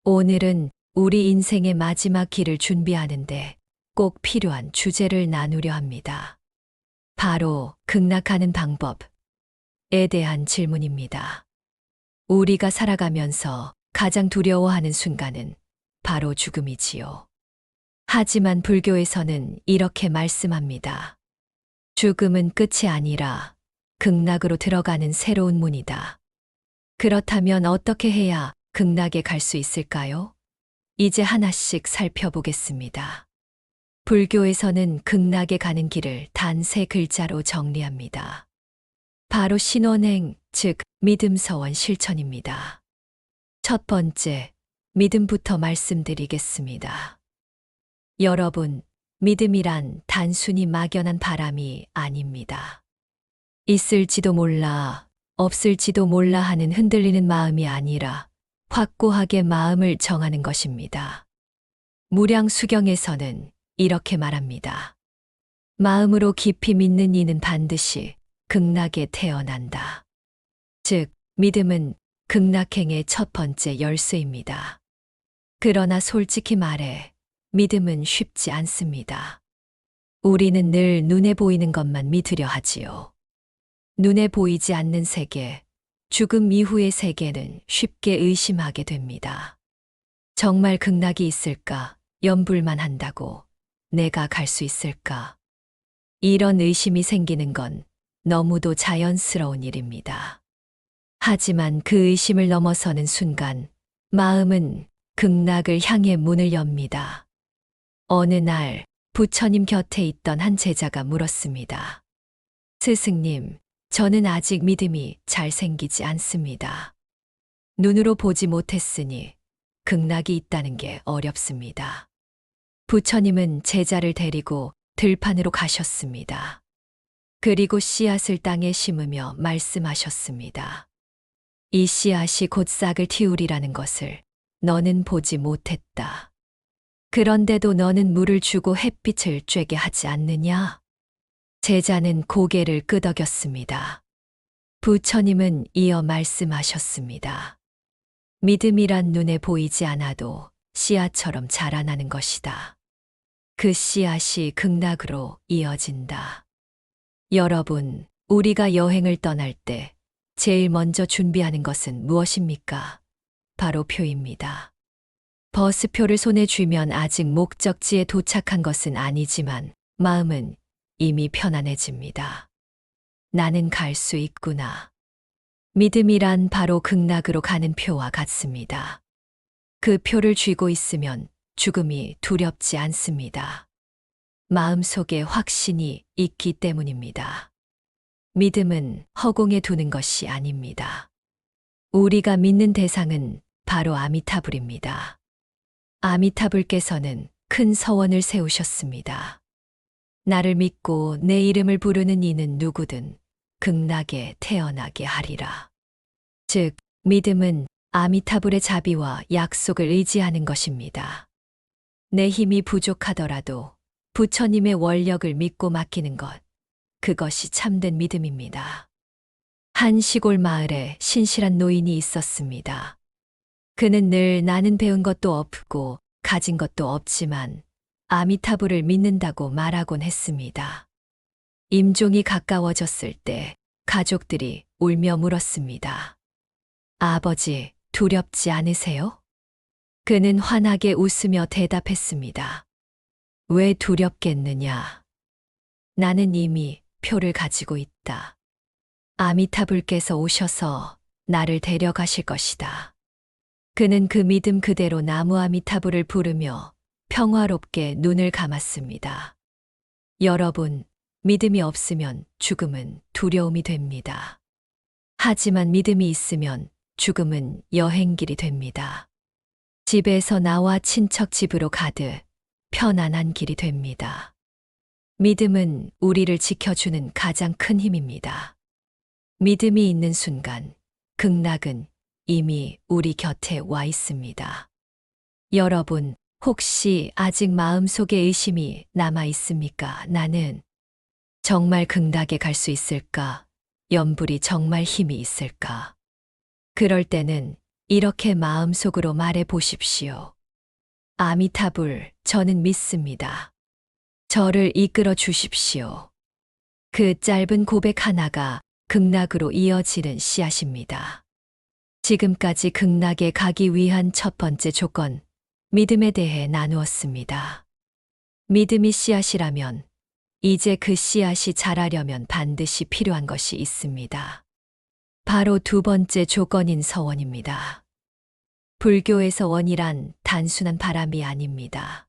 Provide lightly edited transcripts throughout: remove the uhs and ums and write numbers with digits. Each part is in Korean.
오늘은 우리 인생의 마지막 길을 준비하는데 꼭 필요한 주제를 나누려 합니다. 바로 극락하는 방법에 대한 질문입니다. 우리가 살아가면서 가장 두려워하는 순간은 바로 죽음이지요. 하지만 불교에서는 이렇게 말씀합니다. 죽음은 끝이 아니라 극락으로 들어가는 새로운 문이다. 그렇다면 어떻게 해야 극락에 갈 수 있을까요? 이제 하나씩 살펴보겠습니다. 불교에서는 극락에 가는 길을 단 3글자로 정리합니다. 바로 신원행, 즉 믿음서원 실천입니다. 첫 번째, 믿음부터 말씀드리겠습니다. 여러분, 믿음이란 단순히 막연한 바람이 아닙니다. 있을지도 몰라, 없을지도 몰라 하는 흔들리는 마음이 아니라 확고하게 마음을 정하는 것입니다. 무량수경에서는 이렇게 말합니다. 마음으로 깊이 믿는 이는 반드시 극락에 태어난다. 즉, 믿음은 극락행의 첫 번째 열쇠입니다. 그러나 솔직히 말해, 믿음은 쉽지 않습니다. 우리는 늘 눈에 보이는 것만 믿으려 하지요. 눈에 보이지 않는 세계, 죽음 이후의 세계는 쉽게 의심하게 됩니다. 정말 극락이 있을까? 염불만 한다고 내가 갈 수 있을까? 이런 의심이 생기는 건 너무도 자연스러운 일입니다. 하지만 그 의심을 넘어서는 순간 마음은 극락을 향해 문을 엽니다. 어느 날 부처님 곁에 있던 한 제자가 물었습니다. 스승님, 저는 아직 믿음이 잘 생기지 않습니다. 눈으로 보지 못했으니 극락이 있다는 게 어렵습니다. 부처님은 제자를 데리고 들판으로 가셨습니다. 그리고 씨앗을 땅에 심으며 말씀하셨습니다. 이 씨앗이 곧 싹을 틔우리라는 것을 너는 보지 못했다. 그런데도 너는 물을 주고 햇빛을 쬐게 하지 않느냐? 제자는 고개를 끄덕였습니다. 부처님은 이어 말씀하셨습니다. 믿음이란 눈에 보이지 않아도 씨앗처럼 자라나는 것이다. 그 씨앗이 극락으로 이어진다. 여러분, 우리가 여행을 떠날 때 제일 먼저 준비하는 것은 무엇입니까? 바로 표입니다. 버스표를 손에 쥐면 아직 목적지에 도착한 것은 아니지만 마음은 이미 편안해집니다. 나는 갈 수 있구나. 믿음이란 바로 극락으로 가는 표와 같습니다. 그 표를 쥐고 있으면 죽음이 두렵지 않습니다. 마음속에 확신이 있기 때문입니다. 믿음은 허공에 두는 것이 아닙니다. 우리가 믿는 대상은 바로 아미타불입니다. 아미타불께서는 큰 서원을 세우셨습니다. 나를 믿고 내 이름을 부르는 이는 누구든 극락에 태어나게 하리라. 즉, 믿음은 아미타불의 자비와 약속을 의지하는 것입니다. 내 힘이 부족하더라도 부처님의 원력을 믿고 맡기는 것, 그것이 참된 믿음입니다. 한 시골 마을에 신실한 노인이 있었습니다. 그는 늘 나는 배운 것도 없고 가진 것도 없지만 아미타불을 믿는다고 말하곤 했습니다. 임종이 가까워졌을 때 가족들이 울며 물었습니다. 아버지, 두렵지 않으세요? 그는 환하게 웃으며 대답했습니다. 왜 두렵겠느냐? 나는 이미 표를 가지고 있다. 아미타불께서 오셔서 나를 데려가실 것이다. 그는 그 믿음 그대로 나무 아미타불을 부르며 평화롭게 눈을 감았습니다. 여러분, 믿음이 없으면 죽음은 두려움이 됩니다. 하지만 믿음이 있으면 죽음은 여행길이 됩니다. 집에서 나와 친척 집으로 가듯 편안한 길이 됩니다. 믿음은 우리를 지켜주는 가장 큰 힘입니다. 믿음이 있는 순간, 극락은 이미 우리 곁에 와 있습니다. 여러분, 혹시 아직 마음속에 의심이 남아 있습니까? 나는 정말 극락에 갈 수 있을까? 염불이 정말 힘이 있을까? 그럴 때는 이렇게 마음속으로 말해 보십시오. 아미타불, 저는 믿습니다. 저를 이끌어 주십시오. 그 짧은 고백 하나가 극락으로 이어지는 씨앗입니다. 지금까지 극락에 가기 위한 첫 번째 조건, 믿음에 대해 나누었습니다. 믿음이 씨앗이라면 이제 그 씨앗이 자라려면 반드시 필요한 것이 있습니다. 바로 두 번째 조건인 서원입니다. 불교에서 원이란 단순한 바람이 아닙니다.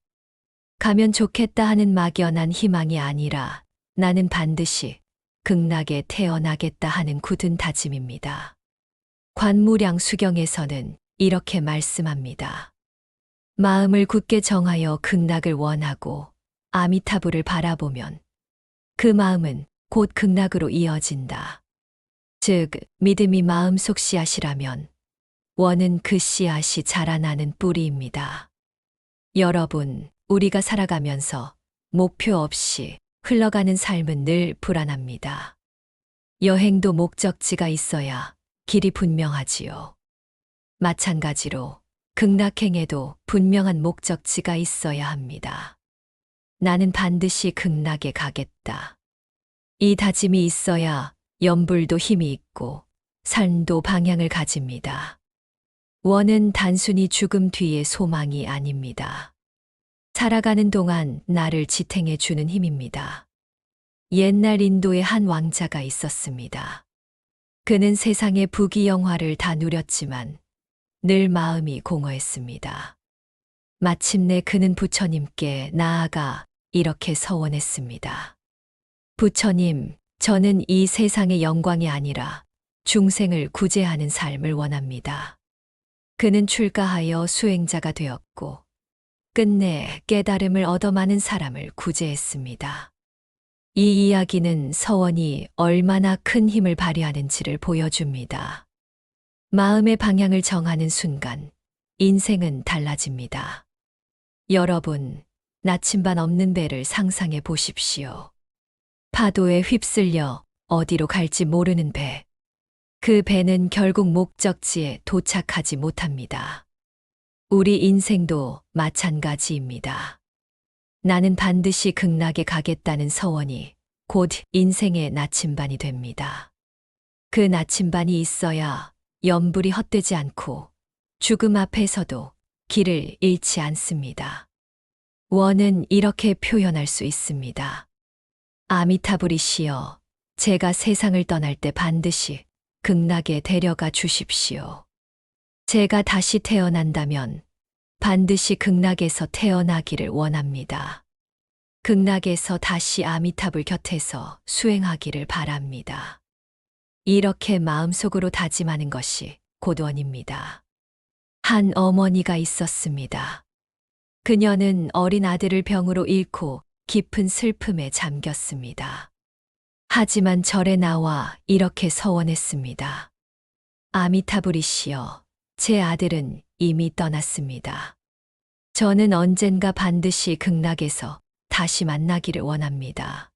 가면 좋겠다 하는 막연한 희망이 아니라 나는 반드시 극락에 태어나겠다 하는 굳은 다짐입니다. 관무량 수경에서는 이렇게 말씀합니다. 마음을 굳게 정하여 극락을 원하고 아미타불을 바라보면 그 마음은 곧 극락으로 이어진다. 즉, 믿음이 마음속 씨앗이라면 원은 그 씨앗이 자라나는 뿌리입니다. 여러분, 우리가 살아가면서 목표 없이 흘러가는 삶은 늘 불안합니다. 여행도 목적지가 있어야 길이 분명하지요. 마찬가지로 극락행에도 분명한 목적지가 있어야 합니다. 나는 반드시 극락에 가겠다. 이 다짐이 있어야 염불도 힘이 있고 삶도 방향을 가집니다. 원은 단순히 죽음 뒤의 소망이 아닙니다. 살아가는 동안 나를 지탱해 주는 힘입니다. 옛날 인도에 한 왕자가 있었습니다. 그는 세상의 부귀영화를 다 누렸지만 늘 마음이 공허했습니다. 마침내 그는 부처님께 나아가 이렇게 서원했습니다. 부처님, 저는 이 세상의 영광이 아니라 중생을 구제하는 삶을 원합니다. 그는 출가하여 수행자가 되었고 끝내 깨달음을 얻어 많은 사람을 구제했습니다. 이 이야기는 서원이 얼마나 큰 힘을 발휘하는지를 보여줍니다. 마음의 방향을 정하는 순간 인생은 달라집니다. 여러분, 나침반 없는 배를 상상해 보십시오. 파도에 휩쓸려 어디로 갈지 모르는 배. 그 배는 결국 목적지에 도착하지 못합니다. 우리 인생도 마찬가지입니다. 나는 반드시 극락에 가겠다는 서원이 곧 인생의 나침반이 됩니다. 그 나침반이 있어야 염불이 헛되지 않고 죽음 앞에서도 길을 잃지 않습니다. 원은 이렇게 표현할 수 있습니다. 아미타불이시여, 제가 세상을 떠날 때 반드시 극락에 데려가 주십시오. 제가 다시 태어난다면 반드시 극락에서 태어나기를 원합니다. 극락에서 다시 아미타불 곁에서 수행하기를 바랍니다. 이렇게 마음속으로 다짐하는 것이 곧 원입니다. 한 어머니가 있었습니다. 그녀는 어린 아들을 병으로 잃고 깊은 슬픔에 잠겼습니다. 하지만 절에 나와 이렇게 서원했습니다. 아미타불이시여, 제 아들은 이미 떠났습니다. 저는 언젠가 반드시 극락에서 다시 만나기를 원합니다.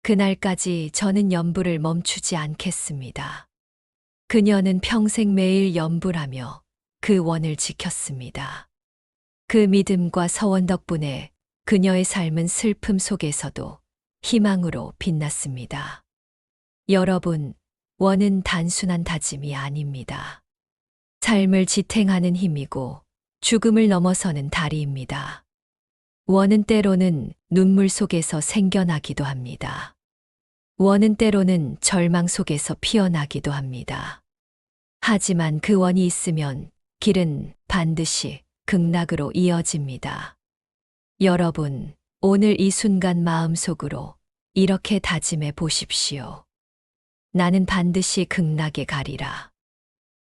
그날까지 저는 염불을 멈추지 않겠습니다. 그녀는 평생 매일 염불하며 그 원을 지켰습니다. 그 믿음과 서원 덕분에 그녀의 삶은 슬픔 속에서도 희망으로 빛났습니다. 여러분, 원은 단순한 다짐이 아닙니다. 삶을 지탱하는 힘이고 죽음을 넘어서는 다리입니다. 원은 때로는 눈물 속에서 생겨나기도 합니다. 원은 때로는 절망 속에서 피어나기도 합니다. 하지만 그 원이 있으면 길은 반드시 극락으로 이어집니다. 여러분, 오늘 이 순간 마음속으로 이렇게 다짐해 보십시오. 나는 반드시 극락에 가리라.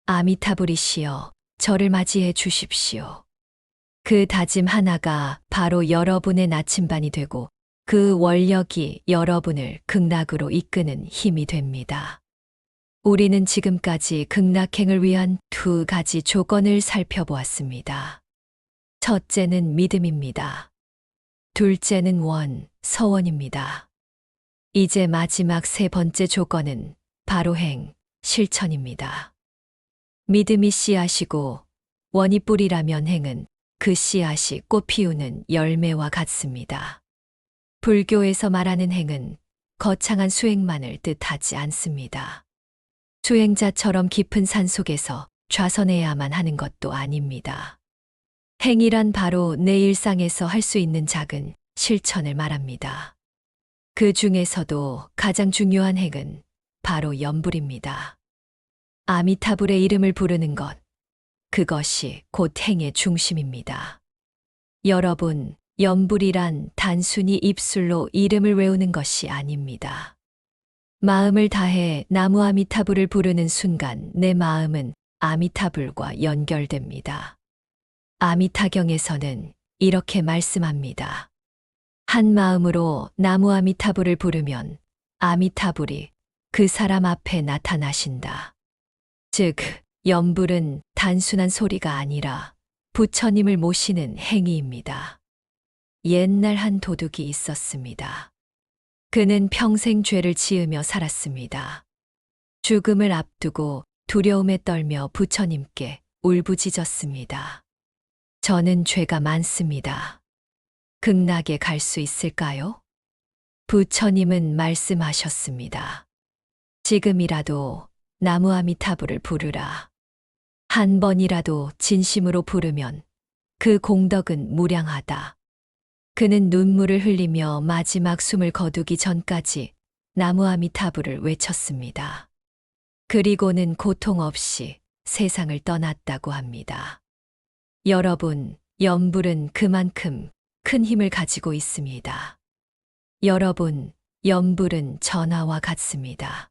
아미타불이시여, 저를 맞이해 주십시오. 그 다짐 하나가 바로 여러분의 나침반이 되고 그 원력이 여러분을 극락으로 이끄는 힘이 됩니다. 우리는 지금까지 극락행을 위한 두 가지 조건을 살펴보았습니다. 첫째는 믿음입니다. 둘째는 원, 서원입니다. 이제 마지막 세 번째 조건은 바로 행, 실천입니다. 믿음이 씨앗이고 원이 뿌리라면 행은 그 씨앗이 꽃 피우는 열매와 같습니다. 불교에서 말하는 행은 거창한 수행만을 뜻하지 않습니다. 수행자처럼 깊은 산속에서 좌선해야만 하는 것도 아닙니다. 행이란 바로 내 일상에서 할 수 있는 작은 실천을 말합니다. 그 중에서도 가장 중요한 행은 바로 염불입니다. 아미타불의 이름을 부르는 것, 그것이 곧 행의 중심입니다. 여러분, 염불이란 단순히 입술로 이름을 외우는 것이 아닙니다. 마음을 다해 나무 아미타불을 부르는 순간 내 마음은 아미타불과 연결됩니다. 아미타경에서는 이렇게 말씀합니다. 한 마음으로 나무 아미타불을 부르면 아미타불이 그 사람 앞에 나타나신다. 즉, 염불은 단순한 소리가 아니라 부처님을 모시는 행위입니다. 옛날 한 도둑이 있었습니다. 그는 평생 죄를 지으며 살았습니다. 죽음을 앞두고 두려움에 떨며 부처님께 울부짖었습니다. 저는 죄가 많습니다. 극락에 갈 수 있을까요? 부처님은 말씀하셨습니다. 지금이라도 나무 아미타불을 부르라. 한 번이라도 진심으로 부르면 그 공덕은 무량하다. 그는 눈물을 흘리며 마지막 숨을 거두기 전까지 나무 아미타불을 외쳤습니다. 그리고는 고통 없이 세상을 떠났다고 합니다. 여러분, 염불은 그만큼 큰 힘을 가지고 있습니다. 여러분, 염불은 전화와 같습니다.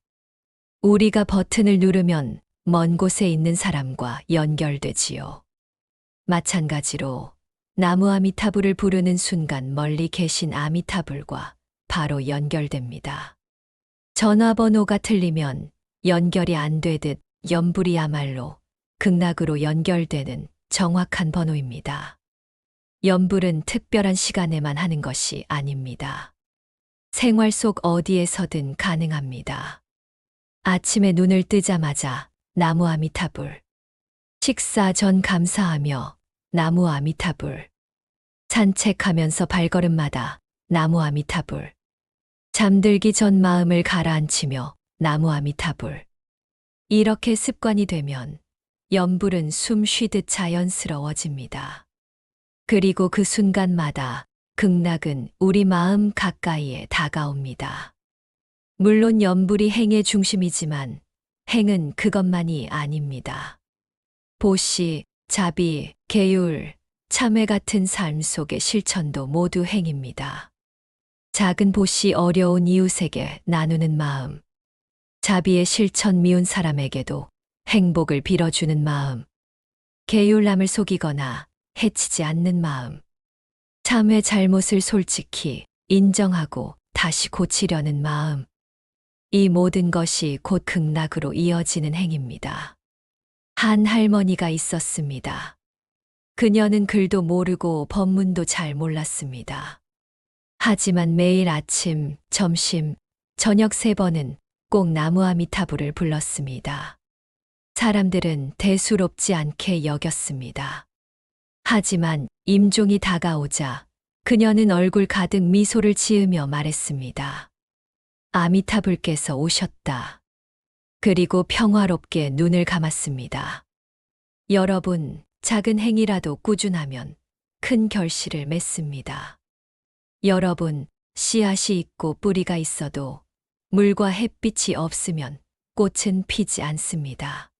우리가 버튼을 누르면 먼 곳에 있는 사람과 연결되지요. 마찬가지로 나무 아미타불을 부르는 순간 멀리 계신 아미타불과 바로 연결됩니다. 전화번호가 틀리면 연결이 안 되듯 염불이야말로 극락으로 연결되는 정확한 번호입니다. 염불은 특별한 시간에만 하는 것이 아닙니다. 생활 속 어디에서든 가능합니다. 아침에 눈을 뜨자마자 나무 아미타불. 식사 전 감사하며 나무 아미타불. 산책하면서 발걸음마다 나무 아미타불. 잠들기 전 마음을 가라앉히며 나무 아미타불. 이렇게 습관이 되면 염불은 숨 쉬듯 자연스러워집니다. 그리고 그 순간마다 극락은 우리 마음 가까이에 다가옵니다. 물론 염불이 행의 중심이지만 행은 그것만이 아닙니다. 보시, 자비, 계율, 참회 같은 삶 속의 실천도 모두 행입니다. 작은 보시 어려운 이웃에게 나누는 마음, 자비의 실천 미운 사람에게도 행복을 빌어주는 마음, 계율 남을 속이거나 해치지 않는 마음, 참회 잘못을 솔직히 인정하고 다시 고치려는 마음, 이 모든 것이 곧 극락으로 이어지는 행입니다. 한 할머니가 있었습니다. 그녀는 글도 모르고 법문도 잘 몰랐습니다. 하지만 매일 아침, 점심, 저녁 3번은 꼭 나무 아미타불을 불렀습니다. 사람들은 대수롭지 않게 여겼습니다. 하지만 임종이 다가오자 그녀는 얼굴 가득 미소를 지으며 말했습니다. 아미타불께서 오셨다. 그리고 평화롭게 눈을 감았습니다. 여러분, 작은 행위라도 꾸준하면 큰 결실을 맺습니다. 여러분, 씨앗이 있고 뿌리가 있어도 물과 햇빛이 없으면 꽃은 피지 않습니다.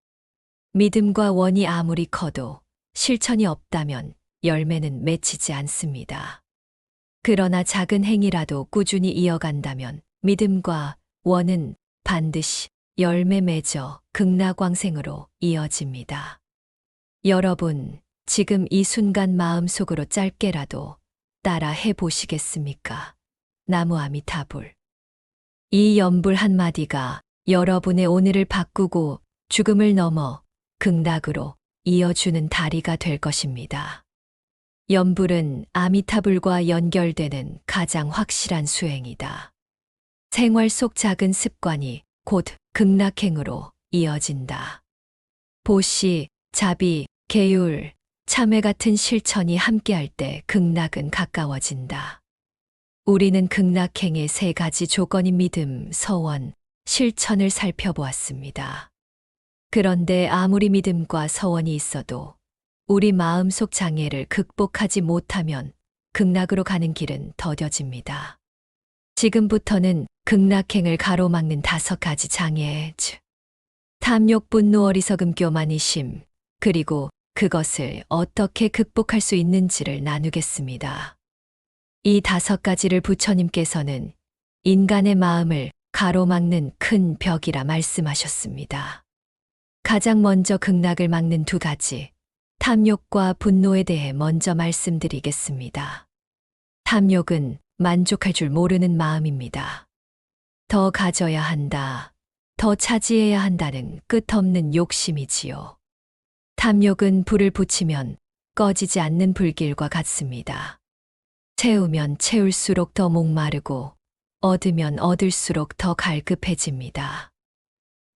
믿음과 원이 아무리 커도 실천이 없다면 열매는 맺히지 않습니다. 그러나 작은 행위라도 꾸준히 이어간다면 믿음과 원은 반드시 열매 맺어 극락왕생으로 이어집니다. 여러분, 지금 이 순간 마음속으로 짧게라도 따라 해보시겠습니까? 나무 아미타불. 이 염불 한마디가 여러분의 오늘을 바꾸고 죽음을 넘어 극락으로 이어주는 다리가 될 것입니다. 염불은 아미타불과 연결되는 가장 확실한 수행이다. 생활 속 작은 습관이 곧 극락행으로 이어진다. 보시, 자비, 계율, 참회 같은 실천이 함께할 때 극락은 가까워진다. 우리는 극락행의 세 가지 조건인 믿음, 서원, 실천을 살펴보았습니다. 그런데 아무리 믿음과 서원이 있어도 우리 마음속 장애를 극복하지 못하면 극락으로 가는 길은 더뎌집니다. 지금부터는 극락행을 가로막는 5가지 장애, 즉 탐욕, 분노, 어리석음, 교만이심, 그리고 그것을 어떻게 극복할 수 있는지를 나누겠습니다. 이 5가지를 부처님께서는 인간의 마음을 가로막는 큰 벽이라 말씀하셨습니다. 가장 먼저 극락을 막는 2가지, 탐욕과 분노에 대해 먼저 말씀드리겠습니다. 탐욕은 만족할 줄 모르는 마음입니다. 더 가져야 한다, 더 차지해야 한다는 끝없는 욕심이지요. 탐욕은 불을 붙이면 꺼지지 않는 불길과 같습니다. 채우면 채울수록 더 목마르고 얻으면 얻을수록 더 갈급해집니다.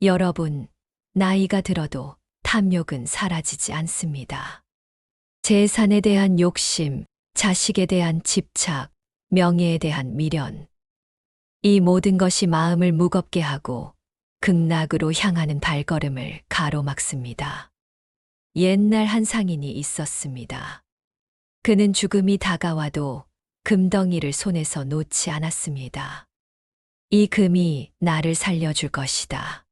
여러분, 나이가 들어도 탐욕은 사라지지 않습니다. 재산에 대한 욕심, 자식에 대한 집착, 명예에 대한 미련. 이 모든 것이 마음을 무겁게 하고 극락으로 향하는 발걸음을 가로막습니다. 옛날 한 상인이 있었습니다. 그는 죽음이 다가와도 금덩이를 손에서 놓지 않았습니다. 이 금이 나를 살려줄 것이다.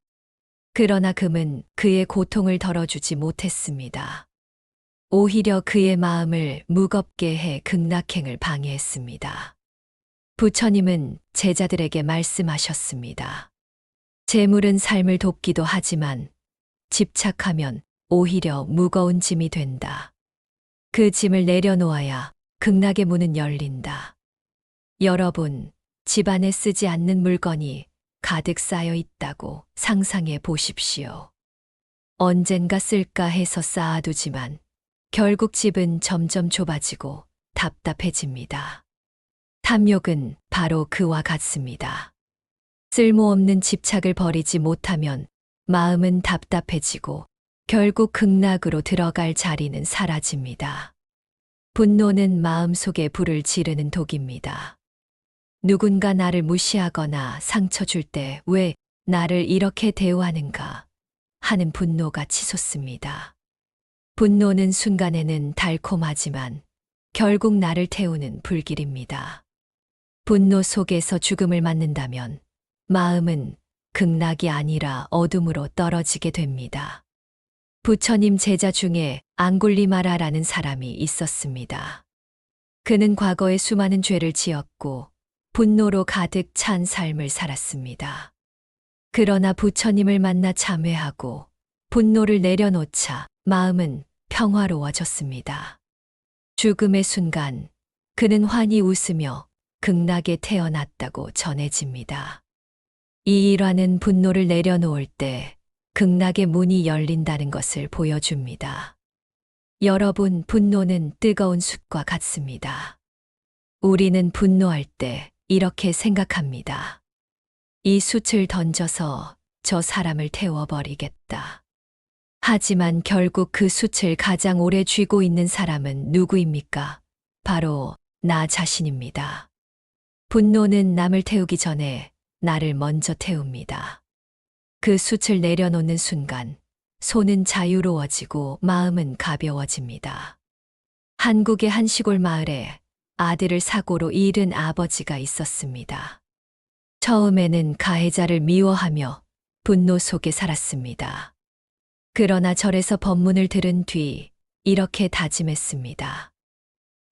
그러나 금은 그의 고통을 덜어주지 못했습니다. 오히려 그의 마음을 무겁게 해 극락행을 방해했습니다. 부처님은 제자들에게 말씀하셨습니다. 재물은 삶을 돕기도 하지만 집착하면 오히려 무거운 짐이 된다. 그 짐을 내려놓아야 극락의 문은 열린다. 여러분, 집안에 쓰지 않는 물건이 가득 쌓여 있다고 상상해 보십시오. 언젠가 쓸까 해서 쌓아두지만 결국 집은 점점 좁아지고 답답해집니다. 탐욕은 바로 그와 같습니다. 쓸모없는 집착을 버리지 못하면 마음은 답답해지고 결국 극락으로 들어갈 자리는 사라집니다. 분노는 마음속에 불을 지르는 독입니다. 누군가 나를 무시하거나 상처 줄 때 왜 나를 이렇게 대우하는가 하는 분노가 치솟습니다. 분노는 순간에는 달콤하지만 결국 나를 태우는 불길입니다. 분노 속에서 죽음을 맞는다면 마음은 극락이 아니라 어둠으로 떨어지게 됩니다. 부처님 제자 중에 앙굴리마라라는 사람이 있었습니다. 그는 과거에 수많은 죄를 지었고 분노로 가득 찬 삶을 살았습니다. 그러나 부처님을 만나 참회하고 분노를 내려놓자 마음은 평화로워졌습니다. 죽음의 순간 그는 환히 웃으며 극락에 태어났다고 전해집니다. 이 일화는 분노를 내려놓을 때 극락의 문이 열린다는 것을 보여줍니다. 여러분, 분노는 뜨거운 숯과 같습니다. 우리는 분노할 때 이렇게 생각합니다. 이 숯을 던져서 저 사람을 태워버리겠다. 하지만 결국 그 숯을 가장 오래 쥐고 있는 사람은 누구입니까? 바로 나 자신입니다. 분노는 남을 태우기 전에 나를 먼저 태웁니다. 그 숯을 내려놓는 순간 손은 자유로워지고 마음은 가벼워집니다. 한국의 한 시골 마을에 아들을 사고로 잃은 아버지가 있었습니다. 처음에는 가해자를 미워하며 분노 속에 살았습니다. 그러나 절에서 법문을 들은 뒤 이렇게 다짐했습니다.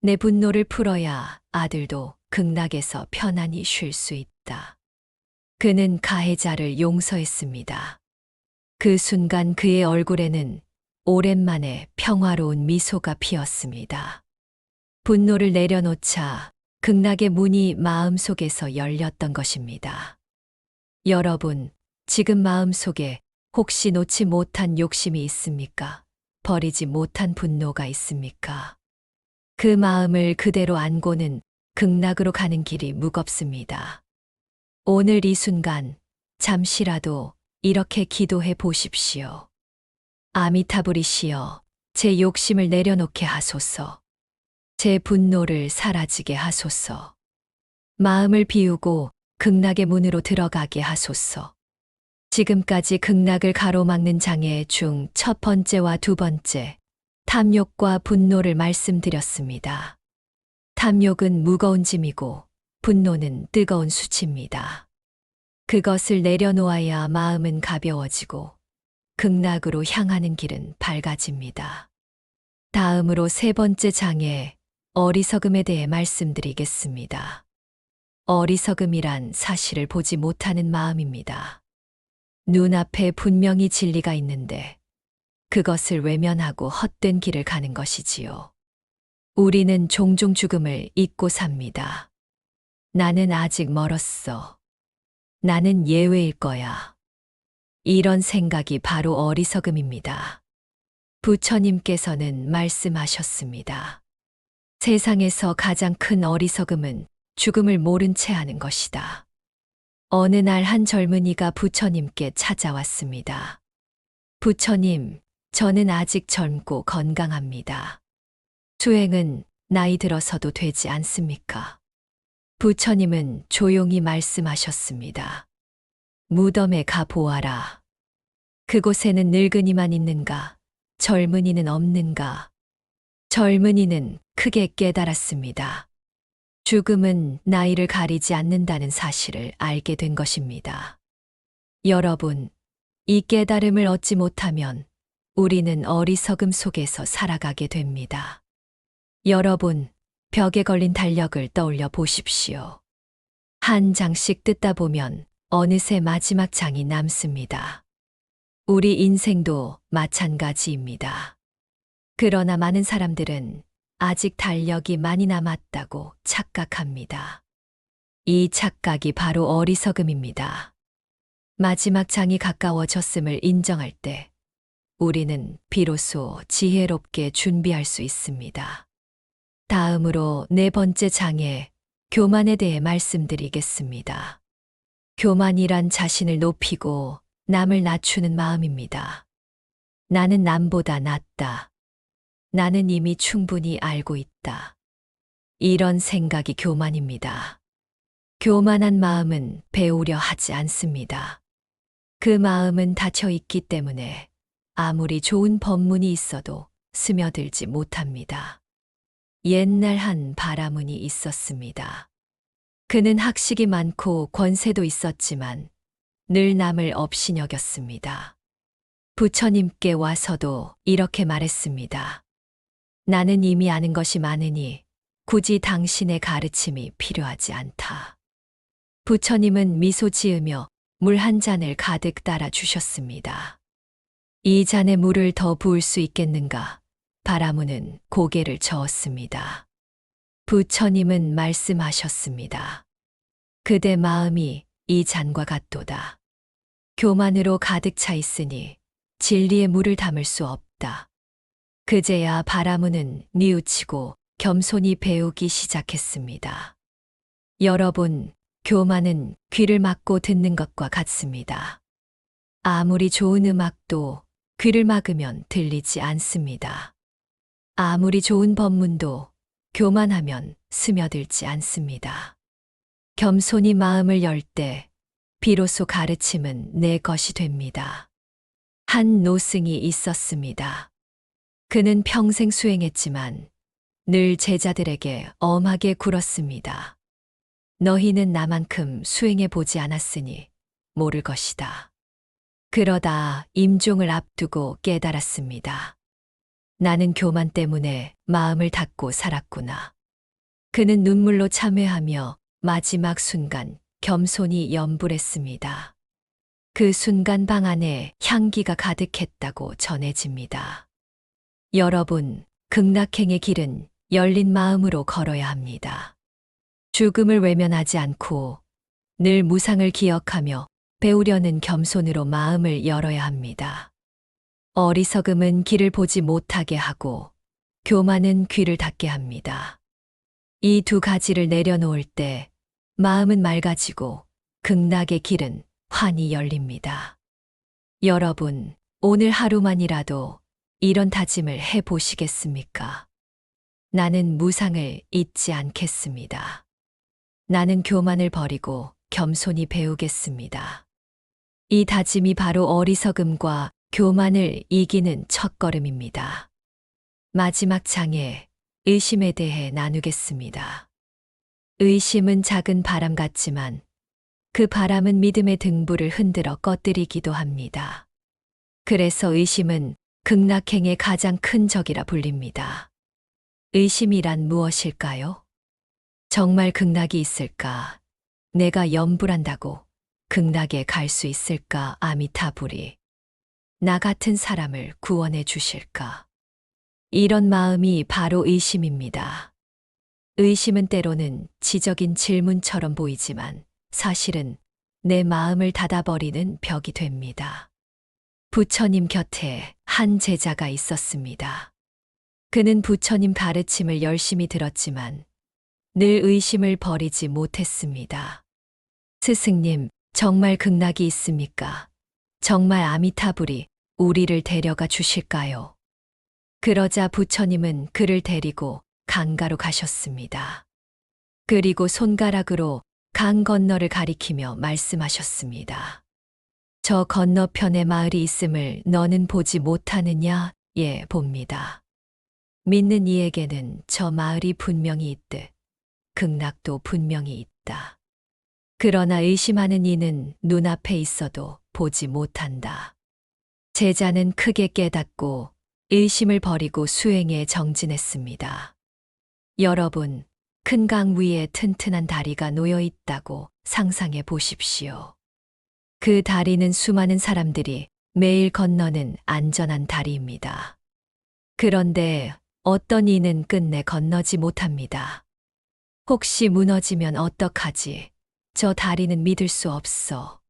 내 분노를 풀어야 아들도 극락에서 편안히 쉴 수 있다. 그는 가해자를 용서했습니다. 그 순간 그의 얼굴에는 오랜만에 평화로운 미소가 피었습니다. 분노를 내려놓자 극락의 문이 마음속에서 열렸던 것입니다. 여러분, 지금 마음속에 혹시 놓지 못한 욕심이 있습니까? 버리지 못한 분노가 있습니까? 그 마음을 그대로 안고는 극락으로 가는 길이 무겁습니다. 오늘 이 순간 잠시라도 이렇게 기도해 보십시오. 아미타불이시여, 제 욕심을 내려놓게 하소서. 제 분노를 사라지게 하소서. 마음을 비우고 극락의 문으로 들어가게 하소서. 지금까지 극락을 가로막는 장애 중 첫 번째와 두 번째, 탐욕과 분노를 말씀드렸습니다. 탐욕은 무거운 짐이고 분노는 뜨거운 수치입니다. 그것을 내려놓아야 마음은 가벼워지고 극락으로 향하는 길은 밝아집니다. 다음으로 세 번째 장애, 어리석음에 대해 말씀드리겠습니다. 어리석음이란 사실을 보지 못하는 마음입니다. 눈앞에 분명히 진리가 있는데 그것을 외면하고 헛된 길을 가는 것이지요. 우리는 종종 죽음을 잊고 삽니다. 나는 아직 멀었어. 나는 예외일 거야. 이런 생각이 바로 어리석음입니다. 부처님께서는 말씀하셨습니다. 세상에서 가장 큰 어리석음은 죽음을 모른 채 하는 것이다. 어느 날 한 젊은이가 부처님께 찾아왔습니다. 부처님, 저는 아직 젊고 건강합니다. 수행은 나이 들어서도 되지 않습니까? 부처님은 조용히 말씀하셨습니다. 무덤에 가 보아라. 그곳에는 늙은이만 있는가? 젊은이는 없는가? 젊은이는 크게 깨달았습니다. 죽음은 나이를 가리지 않는다는 사실을 알게 된 것입니다. 여러분, 이 깨달음을 얻지 못하면 우리는 어리석음 속에서 살아가게 됩니다. 여러분, 벽에 걸린 달력을 떠올려 보십시오. 한 장씩 뜯다 보면 어느새 마지막 장이 남습니다. 우리 인생도 마찬가지입니다. 그러나 많은 사람들은 아직 달력이 많이 남았다고 착각합니다. 이 착각이 바로 어리석음입니다. 마지막 장이 가까워졌음을 인정할 때 우리는 비로소 지혜롭게 준비할 수 있습니다. 다음으로 네 번째 장애, 교만에 대해 말씀드리겠습니다. 교만이란 자신을 높이고 남을 낮추는 마음입니다. 나는 남보다 낫다. 나는 이미 충분히 알고 있다. 이런 생각이 교만입니다. 교만한 마음은 배우려 하지 않습니다. 그 마음은 닫혀 있기 때문에 아무리 좋은 법문이 있어도 스며들지 못합니다. 옛날 한 바라문이 있었습니다. 그는 학식이 많고 권세도 있었지만 늘 남을 업신여겼습니다. 부처님께 와서도 이렇게 말했습니다. 나는 이미 아는 것이 많으니 굳이 당신의 가르침이 필요하지 않다. 부처님은 미소 지으며 물 한 잔을 가득 따라 주셨습니다. 이 잔에 물을 더 부을 수 있겠는가? 바라문은 고개를 저었습니다. 부처님은 말씀하셨습니다. 그대 마음이 이 잔과 같도다. 교만으로 가득 차 있으니 진리의 물을 담을 수 없다. 그제야 바라문은 뉘우치고 겸손히 배우기 시작했습니다. 여러분, 교만은 귀를 막고 듣는 것과 같습니다. 아무리 좋은 음악도 귀를 막으면 들리지 않습니다. 아무리 좋은 법문도 교만하면 스며들지 않습니다. 겸손히 마음을 열 때 비로소 가르침은 내 것이 됩니다. 한 노승이 있었습니다. 그는 평생 수행했지만 늘 제자들에게 엄하게 굴었습니다. 너희는 나만큼 수행해 보지 않았으니 모를 것이다. 그러다 임종을 앞두고 깨달았습니다. 나는 교만 때문에 마음을 닫고 살았구나. 그는 눈물로 참회하며 마지막 순간 겸손히 염불했습니다. 그 순간 방 안에 향기가 가득했다고 전해집니다. 여러분, 극락행의 길은 열린 마음으로 걸어야 합니다. 죽음을 외면하지 않고 늘 무상을 기억하며 배우려는 겸손으로 마음을 열어야 합니다. 어리석음은 길을 보지 못하게 하고 교만은 귀를 닫게 합니다. 이 두 가지를 내려놓을 때 마음은 맑아지고 극락의 길은 환히 열립니다. 여러분, 오늘 하루만이라도 이런 다짐을 해 보시겠습니까? 나는 무상을 잊지 않겠습니다. 나는 교만을 버리고 겸손히 배우겠습니다. 이 다짐이 바로 어리석음과 교만을 이기는 첫걸음입니다. 마지막 장에 의심에 대해 나누겠습니다. 의심은 작은 바람 같지만 그 바람은 믿음의 등불을 흔들어 꺼뜨리기도 합니다. 그래서 의심은 극락행의 가장 큰 적이라 불립니다. 의심이란 무엇일까요? 정말 극락이 있을까? 내가 염불한다고 극락에 갈 수 있을까? 아미타불이 나 같은 사람을 구원해 주실까? 이런 마음이 바로 의심입니다. 의심은 때로는 지적인 질문처럼 보이지만 사실은 내 마음을 닫아버리는 벽이 됩니다. 부처님 곁에 한 제자가 있었습니다. 그는 부처님 가르침을 열심히 들었지만 늘 의심을 버리지 못했습니다. 스승님, 정말 극락이 있습니까? 정말 아미타불이 우리를 데려가 주실까요? 그러자 부처님은 그를 데리고 강가로 가셨습니다. 그리고 손가락으로 강 건너를 가리키며 말씀하셨습니다. 저 건너편에 마을이 있음을 너는 보지 못하느냐? 예, 봅니다. 믿는 이에게는 저 마을이 분명히 있듯 극락도 분명히 있다. 그러나 의심하는 이는 눈앞에 있어도 보지 못한다. 제자는 크게 깨닫고 의심을 버리고 수행에 정진했습니다. 여러분, 큰 강 위에 튼튼한 다리가 놓여 있다고 상상해 보십시오. 그 다리는 수많은 사람들이 매일 건너는 안전한 다리입니다. 그런데 어떤 이는 끝내 건너지 못합니다. 혹시 무너지면 어떡하지? 저 다리는 믿을 수 없어.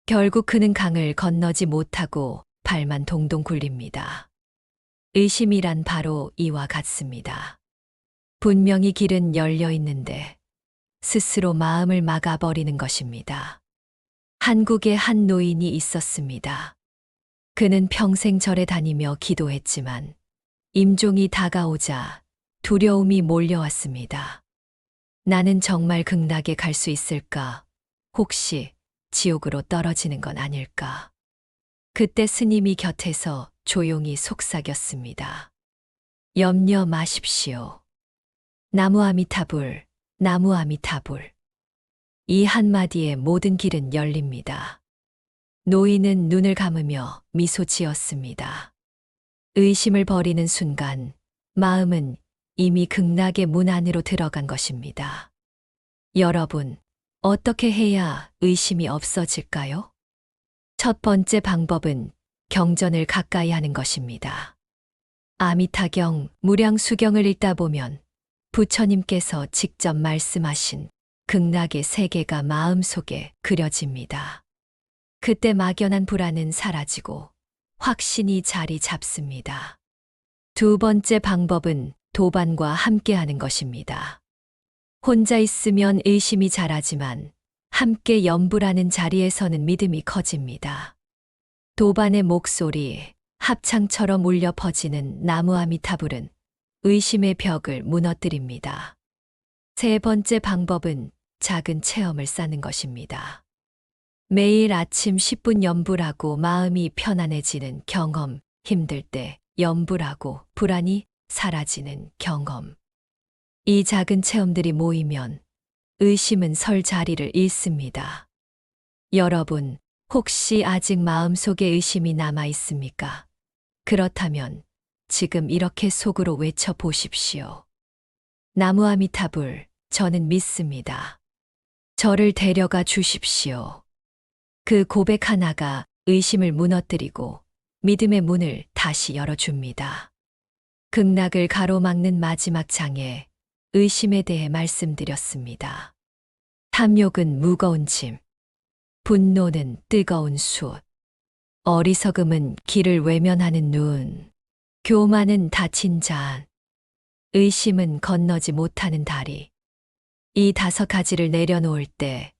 결국 그는 강을 건너지 못하고 발만 동동 굴립니다. 의심이란 바로 이와 같습니다. 분명히 길은 열려 있는데 스스로 마음을 막아버리는 것입니다. 한국에 한 노인이 있었습니다. 그는 평생 절에 다니며 기도했지만 임종이 다가오자 두려움이 몰려왔습니다. 나는 정말 극락에 갈 수 있을까? 혹시 지옥으로 떨어지는 건 아닐까? 그때 스님이 곁에서 조용히 속삭였습니다. 염려 마십시오. 나무 아미타불, 나무 아미타불. 이 한마디에 모든 길은 열립니다. 노인은 눈을 감으며 미소 지었습니다. 의심을 버리는 순간 마음은 이미 극락의 문 안으로 들어간 것입니다. 여러분, 어떻게 해야 의심이 없어질까요? 첫 번째 방법은 경전을 가까이 하는 것입니다. 아미타경, 무량수경을 읽다 보면 부처님께서 직접 말씀하신 극락의 세계가 마음속에 그려집니다. 그때 막연한 불안은 사라지고 확신이 자리 잡습니다. 두 번째 방법은 도반과 함께하는 것입니다. 혼자 있으면 의심이 자라지만 함께 염불하는 자리에서는 믿음이 커집니다. 도반의 목소리, 합창처럼 울려 퍼지는 나무 아미타불은 의심의 벽을 무너뜨립니다. 세 번째 방법은 작은 체험을 쌓는 것입니다. 매일 아침 10분 염불하고 마음이 편안해지는 경험, 힘들 때 염불하고 불안이 사라지는 경험. 이 작은 체험들이 모이면 의심은 설 자리를 잃습니다. 여러분, 혹시 아직 마음속에 의심이 남아 있습니까? 그렇다면 지금 이렇게 속으로 외쳐 보십시오. 나무 아미타불, 저는 믿습니다. 저를 데려가 주십시오. 그 고백 하나가 의심을 무너뜨리고 믿음의 문을 다시 열어줍니다. 극락을 가로막는 마지막 장에 의심에 대해 말씀드렸습니다. 탐욕은 무거운 짐, 분노는 뜨거운 숯, 어리석음은 길을 외면하는 눈, 교만은 닫힌 잔, 의심은 건너지 못하는 다리. 이 5가지를 내려놓을 때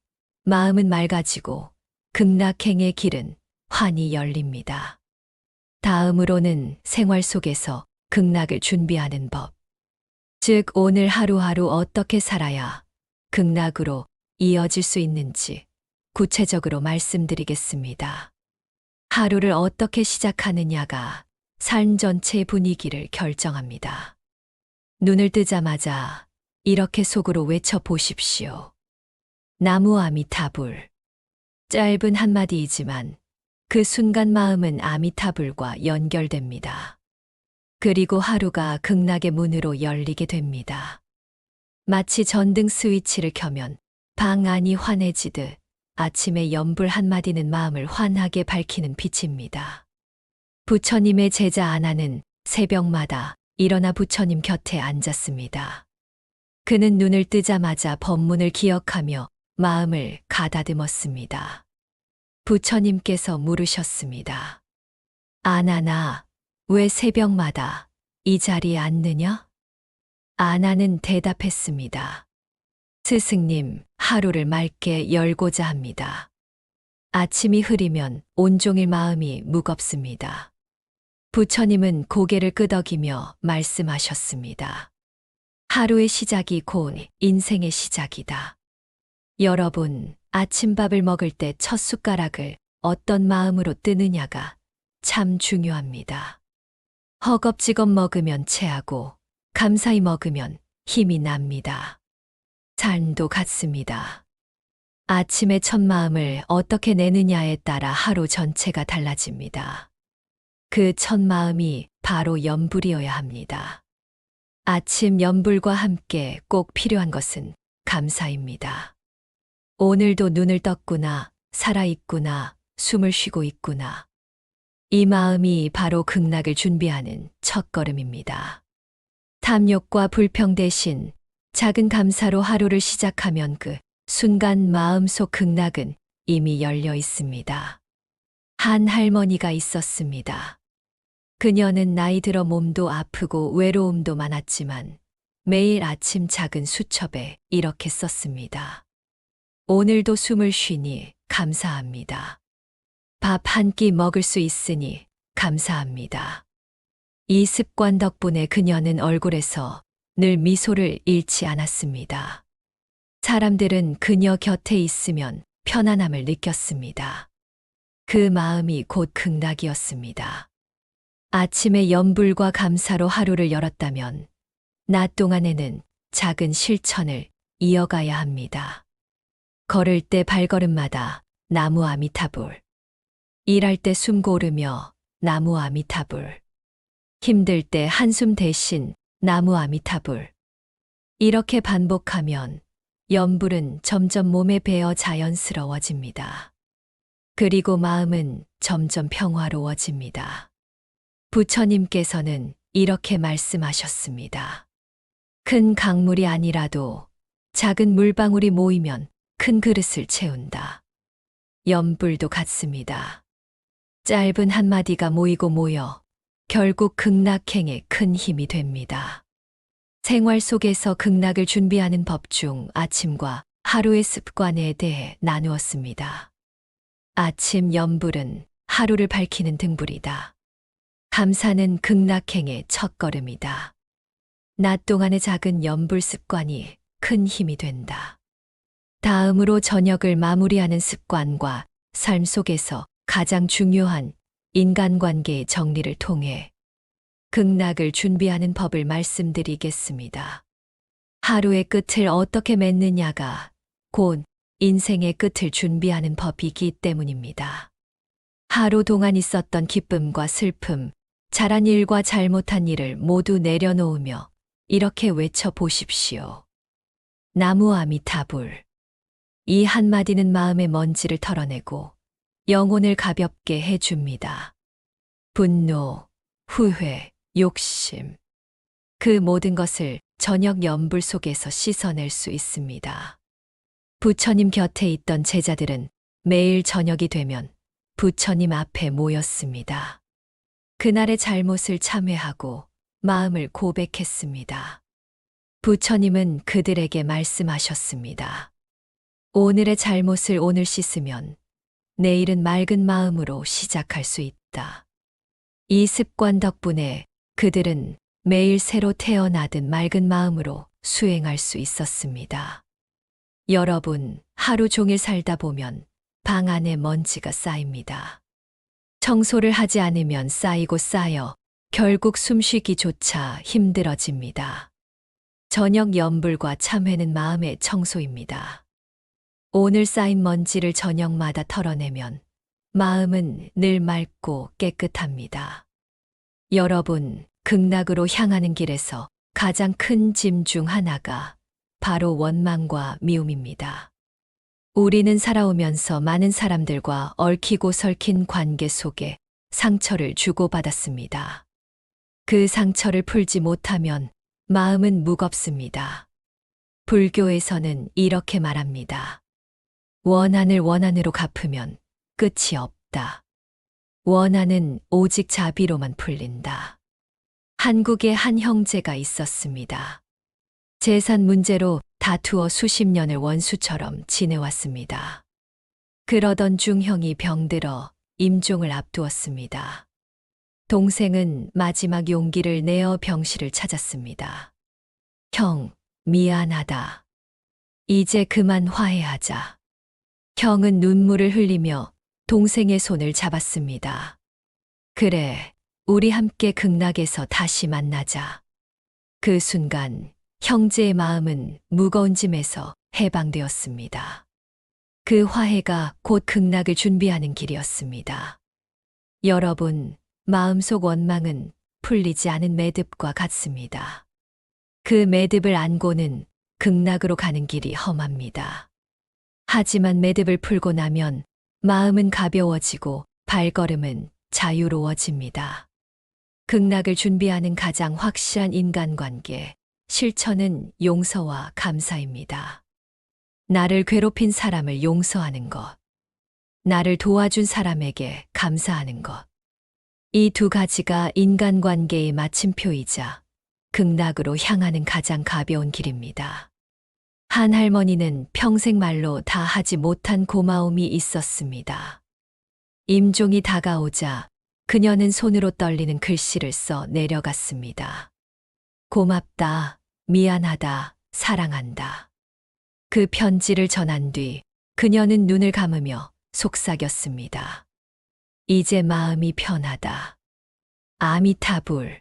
마음은 맑아지고 극락행의 길은 환히 열립니다. 다음으로는 생활 속에서 극락을 준비하는 법. 즉, 오늘 하루하루 어떻게 살아야 극락으로 이어질 수 있는지 구체적으로 말씀드리겠습니다. 하루를 어떻게 시작하느냐가 삶 전체의 분위기를 결정합니다. 눈을 뜨자마자 이렇게 속으로 외쳐보십시오. 나무 아미타불. 짧은 한마디이지만 그 순간 마음은 아미타불과 연결됩니다. 그리고 하루가 극락의 문으로 열리게 됩니다. 마치 전등 스위치를 켜면 방 안이 환해지듯 아침의 연불 한마디는 마음을 환하게 밝히는 빛입니다. 부처님의 제자 아나는 새벽마다 일어나 부처님 곁에 앉았습니다. 그는 눈을 뜨자마자 법문을 기억하며 마음을 가다듬었습니다. 부처님께서 물으셨습니다. 아나나, 왜 새벽마다 이 자리에 앉느냐? 아나는 대답했습니다. 스승님, 하루를 맑게 열고자 합니다. 아침이 흐리면 온종일 마음이 무겁습니다. 부처님은 고개를 끄덕이며 말씀하셨습니다. 하루의 시작이 곧 인생의 시작이다. 여러분, 아침밥을 먹을 때 첫 숟가락을 어떤 마음으로 뜨느냐가 참 중요합니다. 허겁지겁 먹으면 체하고 감사히 먹으면 힘이 납니다. 삶도 같습니다. 아침의 첫 마음을 어떻게 내느냐에 따라 하루 전체가 달라집니다. 그 첫 마음이 바로 염불이어야 합니다. 아침 염불과 함께 꼭 필요한 것은 감사입니다. 오늘도 눈을 떴구나, 살아있구나, 숨을 쉬고 있구나. 이 마음이 바로 극락을 준비하는 첫걸음입니다. 탐욕과 불평 대신 작은 감사로 하루를 시작하면 그 순간 마음속 극락은 이미 열려 있습니다. 한 할머니가 있었습니다. 그녀는 나이 들어 몸도 아프고 외로움도 많았지만 매일 아침 작은 수첩에 이렇게 썼습니다. 오늘도 숨을 쉬니 감사합니다. 밥 한 끼 먹을 수 있으니 감사합니다. 이 습관 덕분에 그녀는 얼굴에서 늘 미소를 잃지 않았습니다. 사람들은 그녀 곁에 있으면 편안함을 느꼈습니다. 그 마음이 곧 극락이었습니다. 아침에 염불과 감사로 하루를 열었다면 낮 동안에는 작은 실천을 이어가야 합니다. 걸을 때 발걸음마다 나무 아미타불. 일할 때 숨 고르며 나무 아미타불. 힘들 때 한숨 대신 나무 아미타불. 이렇게 반복하면 염불은 점점 몸에 배어 자연스러워집니다. 그리고 마음은 점점 평화로워집니다. 부처님께서는 이렇게 말씀하셨습니다. 큰 강물이 아니라도 작은 물방울이 모이면 큰 그릇을 채운다. 염불도 같습니다. 짧은 한마디가 모이고 모여 결국 극락행에 큰 힘이 됩니다. 생활 속에서 극락을 준비하는 법 중 아침과 하루의 습관에 대해 나누었습니다. 아침 염불은 하루를 밝히는 등불이다. 감사는 극락행의 첫걸음이다. 낮 동안의 작은 염불 습관이 큰 힘이 된다. 다음으로 저녁을 마무리하는 습관과 삶 속에서 가장 중요한 인간관계의 정리를 통해 극락을 준비하는 법을 말씀드리겠습니다. 하루의 끝을 어떻게 맺느냐가 곧 인생의 끝을 준비하는 법이기 때문입니다. 하루 동안 있었던 기쁨과 슬픔, 잘한 일과 잘못한 일을 모두 내려놓으며 이렇게 외쳐보십시오. 나무 아미타불. 이 한마디는 마음의 먼지를 털어내고 영혼을 가볍게 해줍니다. 분노, 후회, 욕심. 그 모든 것을 저녁 염불 속에서 씻어낼 수 있습니다. 부처님 곁에 있던 제자들은 매일 저녁이 되면 부처님 앞에 모였습니다. 그날의 잘못을 참회하고 마음을 고백했습니다. 부처님은 그들에게 말씀하셨습니다. 오늘의 잘못을 오늘 씻으면 내일은 맑은 마음으로 시작할 수 있다. 이 습관 덕분에 그들은 매일 새로 태어나듯 맑은 마음으로 수행할 수 있었습니다. 여러분, 하루 종일 살다 보면 방 안에 먼지가 쌓입니다. 청소를 하지 않으면 쌓이고 쌓여 결국 숨쉬기조차 힘들어집니다. 저녁 염불과 참회는 마음의 청소입니다. 오늘 쌓인 먼지를 저녁마다 털어내면 마음은 늘 맑고 깨끗합니다. 여러분, 극락으로 향하는 길에서 가장 큰 짐 중 하나가 바로 원망과 미움입니다. 우리는 살아오면서 많은 사람들과 얽히고 설킨 관계 속에 상처를 주고받았습니다. 그 상처를 풀지 못하면 마음은 무겁습니다. 불교에서는 이렇게 말합니다. 원한을 원한으로 갚으면 끝이 없다. 원한은 오직 자비로만 풀린다. 한국에 한 형제가 있었습니다. 재산 문제로 다투어 수십 년을 원수처럼 지내왔습니다. 그러던 중 형이 병들어 임종을 앞두었습니다. 동생은 마지막 용기를 내어 병실을 찾았습니다. 형, 미안하다. 이제 그만 화해하자. 형은 눈물을 흘리며 동생의 손을 잡았습니다. 그래, 우리 함께 극락에서 다시 만나자. 그 순간 형제의 마음은 무거운 짐에서 해방되었습니다. 그 화해가 곧 극락을 준비하는 길이었습니다. 여러분, 마음속 원망은 풀리지 않은 매듭과 같습니다. 그 매듭을 안고는 극락으로 가는 길이 험합니다. 하지만 매듭을 풀고 나면 마음은 가벼워지고 발걸음은 자유로워집니다. 극락을 준비하는 가장 확실한 인간관계, 실천은 용서와 감사입니다. 나를 괴롭힌 사람을 용서하는 것, 나를 도와준 사람에게 감사하는 것. 이 두 가지가 인간관계의 마침표이자 극락으로 향하는 가장 가벼운 길입니다. 한 할머니는 평생 말로 다 하지 못한 고마움이 있었습니다. 임종이 다가오자 그녀는 손으로 떨리는 글씨를 써 내려갔습니다. 고맙다, 미안하다, 사랑한다. 그 편지를 전한 뒤 그녀는 눈을 감으며 속삭였습니다. 이제 마음이 편하다. 아미타불.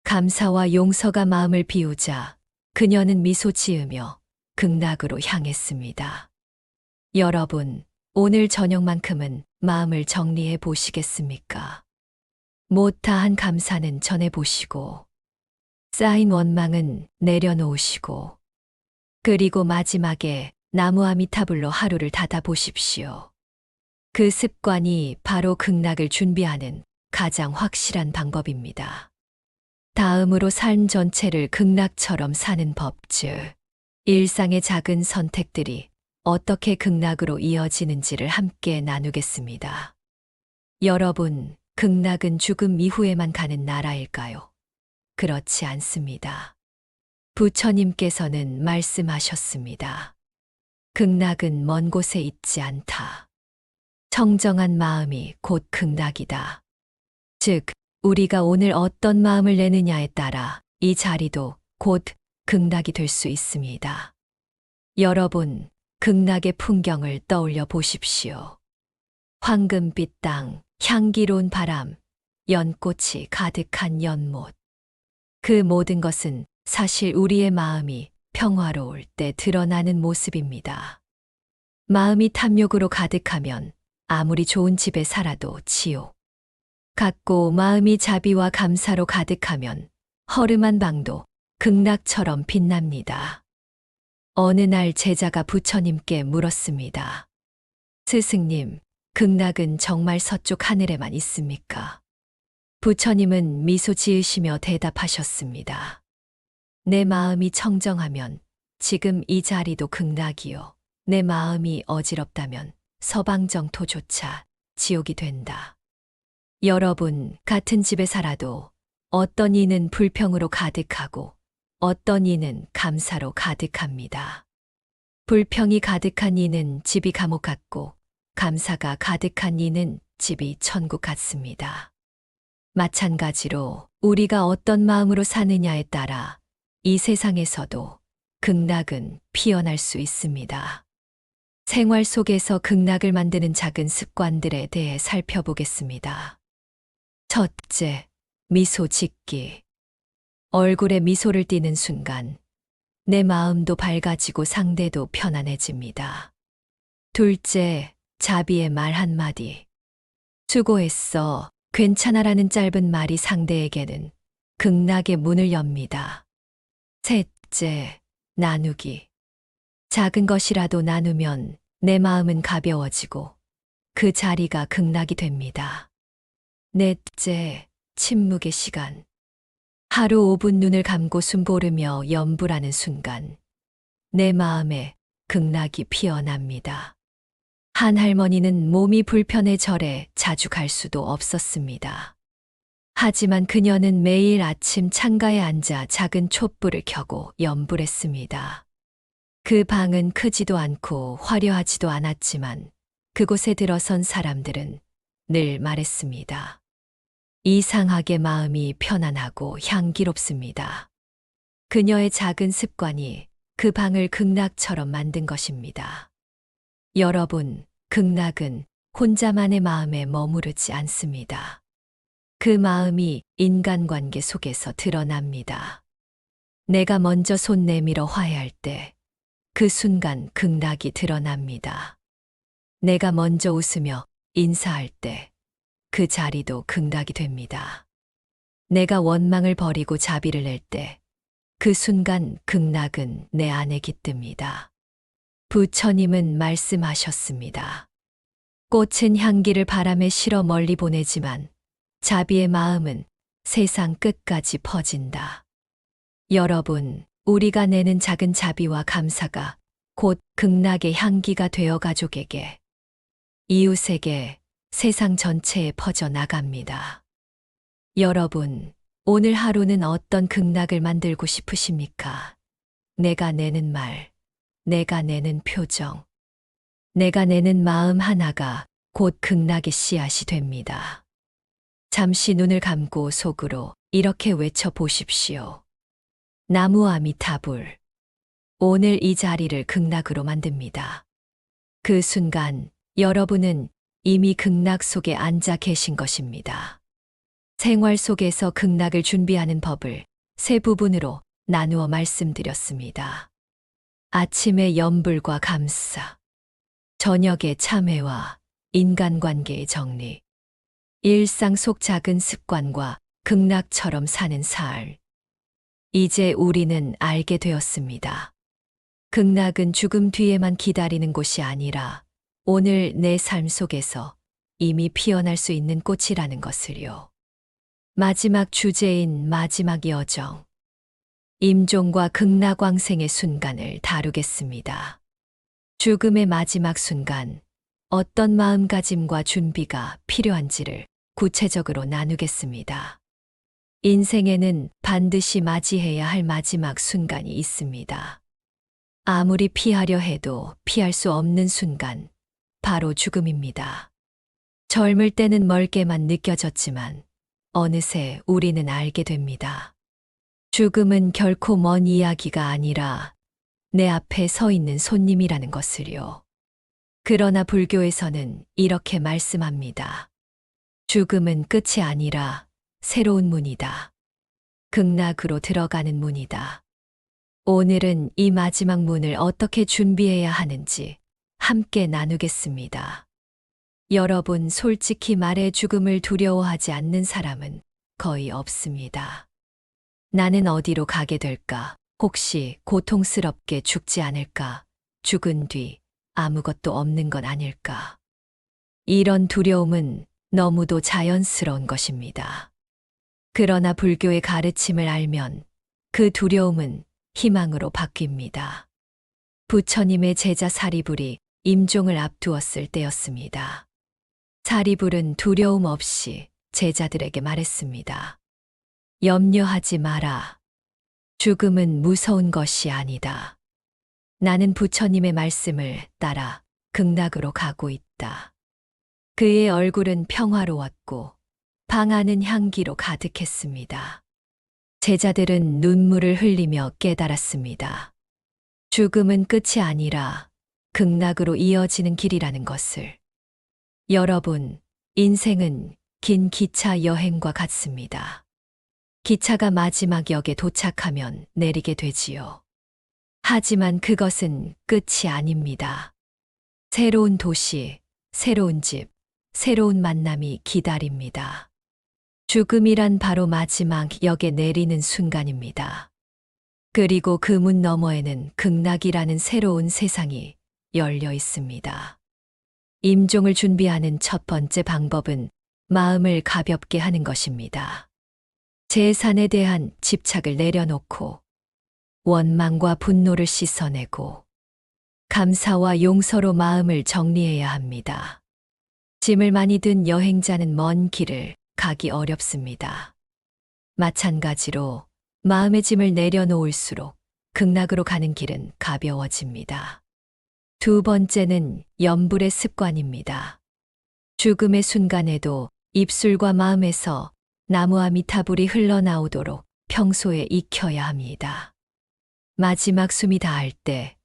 감사와 용서가 마음을 비우자 그녀는 미소 지으며 극락으로 향했습니다. 여러분, 오늘 저녁만큼은 마음을 정리해 보시겠습니까? 못다한 감사는 전해 보시고, 쌓인 원망은 내려놓으시고, 그리고 마지막에 나무 아미타불로 하루를 닫아 보십시오. 그 습관이 바로 극락을 준비하는 가장 확실한 방법입니다. 다음으로 삶 전체를 극락처럼 사는 법, 즉, 일상의 작은 선택들이 어떻게 극락으로 이어지는지를 함께 나누겠습니다. 여러분, 극락은 죽음 이후에만 가는 나라일까요? 그렇지 않습니다. 부처님께서는 말씀하셨습니다. 극락은 먼 곳에 있지 않다. 청정한 마음이 곧 극락이다. 즉, 우리가 오늘 어떤 마음을 내느냐에 따라 이 자리도 곧 극락이 될 수 있습니다. 여러분, 극락의 풍경을 떠올려 보십시오. 황금빛 땅, 향기로운 바람, 연꽃이 가득한 연못. 그 모든 것은 사실 우리의 마음이 평화로울 때 드러나는 모습입니다. 마음이 탐욕으로 가득하면 아무리 좋은 집에 살아도 지옥 같고, 마음이 자비와 감사로 가득하면 허름한 방도 극락처럼 빛납니다. 어느 날 제자가 부처님께 물었습니다. 스승님, 극락은 정말 서쪽 하늘에만 있습니까? 부처님은 미소 지으시며 대답하셨습니다. 내 마음이 청정하면 지금 이 자리도 극락이요. 내 마음이 어지럽다면 서방정토조차 지옥이 된다. 여러분, 같은 집에 살아도 어떤 이는 불평으로 가득하고 어떤 이는 감사로 가득합니다. 불평이 가득한 이는 집이 감옥 같고, 감사가 가득한 이는 집이 천국 같습니다. 마찬가지로 우리가 어떤 마음으로 사느냐에 따라 이 세상에서도 극락은 피어날 수 있습니다. 생활 속에서 극락을 만드는 작은 습관들에 대해 살펴보겠습니다. 첫째, 미소 짓기. 얼굴에 미소를 띠는 순간 내 마음도 밝아지고 상대도 편안해집니다. 둘째, 자비의 말 한마디. 수고했어, 괜찮아라는 짧은 말이 상대에게는 극락의 문을 엽니다. 셋째, 나누기. 작은 것이라도 나누면 내 마음은 가벼워지고 그 자리가 극락이 됩니다. 넷째, 침묵의 시간. 하루 5분 눈을 감고 숨 고르며 염불하는 순간 내 마음에 극락이 피어납니다. 한 할머니는 몸이 불편해 절에 자주 갈 수도 없었습니다. 하지만 그녀는 매일 아침 창가에 앉아 작은 촛불을 켜고 염불했습니다. 그 방은 크지도 않고 화려하지도 않았지만 그곳에 들어선 사람들은 늘 말했습니다. 이상하게 마음이 편안하고 향기롭습니다. 그녀의 작은 습관이 그 방을 극락처럼 만든 것입니다. 여러분, 극락은 혼자만의 마음에 머무르지 않습니다. 그 마음이 인간관계 속에서 드러납니다. 내가 먼저 손 내밀어 화해할 때 그 순간 극락이 드러납니다. 내가 먼저 웃으며 인사할 때 그 자리도 극락이 됩니다. 내가 원망을 버리고 자비를 낼 때 그 순간 극락은 내 안에 깃듭니다. 부처님은 말씀하셨습니다. 꽃은 향기를 바람에 실어 멀리 보내지만 자비의 마음은 세상 끝까지 퍼진다. 여러분, 우리가 내는 작은 자비와 감사가 곧 극락의 향기가 되어 가족에게, 이웃에게, 세상 전체에 퍼져나갑니다. 여러분, 오늘 하루는 어떤 극락을 만들고 싶으십니까? 내가 내는 말, 내가 내는 표정, 내가 내는 마음 하나가 곧 극락의 씨앗이 됩니다. 잠시 눈을 감고 속으로 이렇게 외쳐보십시오. 나무 아미타불. 오늘 이 자리를 극락으로 만듭니다. 그 순간 여러분은 이미 극락 속에 앉아 계신 것입니다. 생활 속에서 극락을 준비하는 법을 세 부분으로 나누어 말씀드렸습니다. 아침의 염불과 감사, 저녁의 참회와 인간관계의 정리, 일상 속 작은 습관과 극락처럼 사는 삶. 이제 우리는 알게 되었습니다. 극락은 죽음 뒤에만 기다리는 곳이 아니라 오늘 내 삶 속에서 이미 피어날 수 있는 꽃이라는 것을요. 마지막 주제인 마지막 여정. 임종과 극락왕생의 순간을 다루겠습니다. 죽음의 마지막 순간, 어떤 마음가짐과 준비가 필요한지를 구체적으로 나누겠습니다. 인생에는 반드시 맞이해야 할 마지막 순간이 있습니다. 아무리 피하려 해도 피할 수 없는 순간, 바로 죽음입니다. 젊을 때는 멀게만 느껴졌지만 어느새 우리는 알게 됩니다. 죽음은 결코 먼 이야기가 아니라 내 앞에 서 있는 손님이라는 것을요. 그러나 불교에서는 이렇게 말씀합니다. 죽음은 끝이 아니라 새로운 문이다. 극락으로 들어가는 문이다. 오늘은 이 마지막 문을 어떻게 준비해야 하는지 함께 나누겠습니다. 여러분, 솔직히 말해 죽음을 두려워하지 않는 사람은 거의 없습니다. 나는 어디로 가게 될까? 혹시 고통스럽게 죽지 않을까? 죽은 뒤 아무것도 없는 건 아닐까? 이런 두려움은 너무도 자연스러운 것입니다. 그러나 불교의 가르침을 알면 그 두려움은 희망으로 바뀝니다. 부처님의 제자 사리불이 임종을 앞두었을 때였습니다. 사리불은 두려움 없이 제자들에게 말했습니다. 염려하지 마라. 죽음은 무서운 것이 아니다. 나는 부처님의 말씀을 따라 극락으로 가고 있다. 그의 얼굴은 평화로웠고 방 안은 향기로 가득했습니다. 제자들은 눈물을 흘리며 깨달았습니다. 죽음은 끝이 아니라 극락으로 이어지는 길이라는 것을. 여러분, 인생은 긴 기차 여행과 같습니다. 기차가 마지막 역에 도착하면 내리게 되지요. 하지만 그것은 끝이 아닙니다. 새로운 도시, 새로운 집, 새로운 만남이 기다립니다. 죽음이란 바로 마지막 역에 내리는 순간입니다. 그리고 그 문 너머에는 극락이라는 새로운 세상이 열려 있습니다. 임종을 준비하는 첫 번째 방법은 마음을 가볍게 하는 것입니다. 재산에 대한 집착을 내려놓고 원망과 분노를 씻어내고 감사와 용서로 마음을 정리해야 합니다. 짐을 많이 든 여행자는 먼 길을 가기 어렵습니다. 마찬가지로 마음의 짐을 내려놓을수록 극락으로 가는 길은 가벼워집니다. 두 번째는 염불의 습관입니다. 죽음의 순간에도 입술과 마음에서 나무아미타불이 흘러나오도록 평소에 익혀야 합니다. 마지막 숨이 닿을 때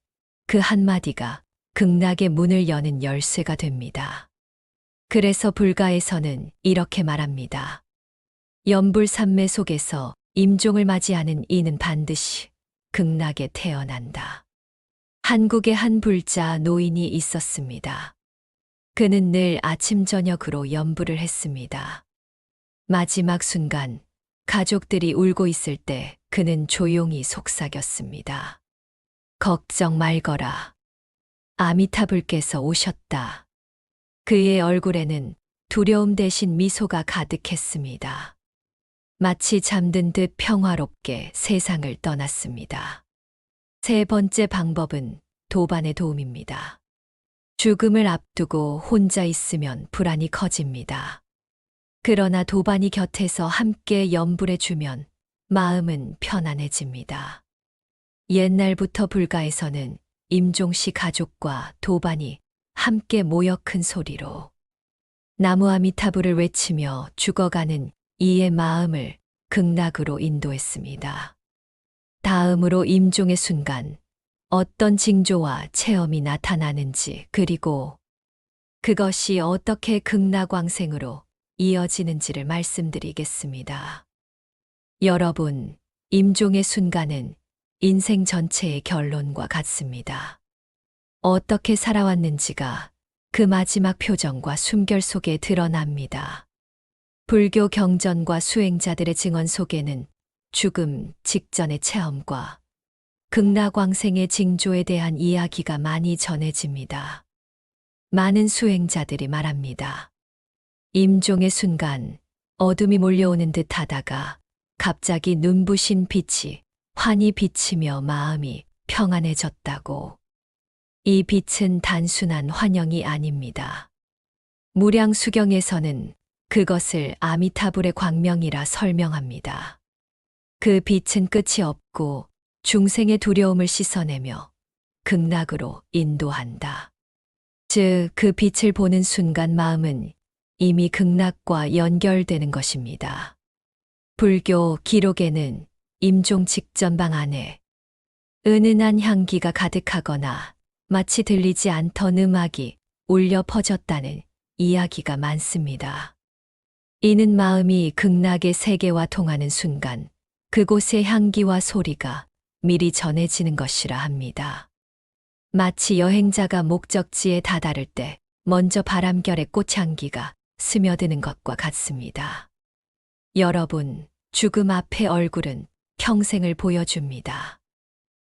그 한마디가 극락의 문을 여는 열쇠가 됩니다. 그래서 불가에서는 이렇게 말합니다. 염불산매 속에서 임종을 맞이하는 이는 반드시 극락에 태어난다. 한국에 한 불자 노인이 있었습니다. 그는 늘 아침 저녁으로 염불을 했습니다. 마지막 순간 가족들이 울고 있을 때 그는 조용히 속삭였습니다. 걱정 말거라. 아미타불께서 오셨다. 그의 얼굴에는 두려움 대신 미소가 가득했습니다. 마치 잠든 듯 평화롭게 세상을 떠났습니다. 세 번째 방법은 도반의 도움입니다. 죽음을 앞두고 혼자 있으면 불안이 커집니다. 그러나 도반이 곁에서 함께 염불해주면 마음은 편안해집니다. 옛날부터 불가에서는 임종씨 가족과 도반이 함께 모여 큰 소리로 나무아미타불을 외치며 죽어가는 이의 마음을 극락으로 인도했습니다. 다음으로 임종의 순간 어떤 징조와 체험이 나타나는지 그리고 그것이 어떻게 극락왕생으로 이어지는지를 말씀드리겠습니다. 여러분, 임종의 순간은 인생 전체의 결론과 같습니다. 어떻게 살아왔는지가 그 마지막 표정과 숨결 속에 드러납니다. 불교 경전과 수행자들의 증언 속에는 죽음 직전의 체험과 극락왕생의 징조에 대한 이야기가 많이 전해집니다. 많은 수행자들이 말합니다. 임종의 순간 어둠이 몰려오는 듯 하다가 갑자기 눈부신 빛이 환히 비치며 마음이 평안해졌다고. 이 빛은 단순한 환영이 아닙니다. 무량수경에서는 그것을 아미타불의 광명이라 설명합니다. 그 빛은 끝이 없고 중생의 두려움을 씻어내며 극락으로 인도한다. 즉, 그 빛을 보는 순간 마음은 이미 극락과 연결되는 것입니다. 불교 기록에는 임종 직전 방 안에 은은한 향기가 가득하거나 마치 들리지 않던 음악이 울려 퍼졌다는 이야기가 많습니다. 이는 마음이 극락의 세계와 통하는 순간 그곳의 향기와 소리가 미리 전해지는 것이라 합니다. 마치 여행자가 목적지에 다다를 때 먼저 바람결의 꽃향기가 스며드는 것과 같습니다. 여러분, 죽음 앞의 얼굴은 평생을 보여줍니다.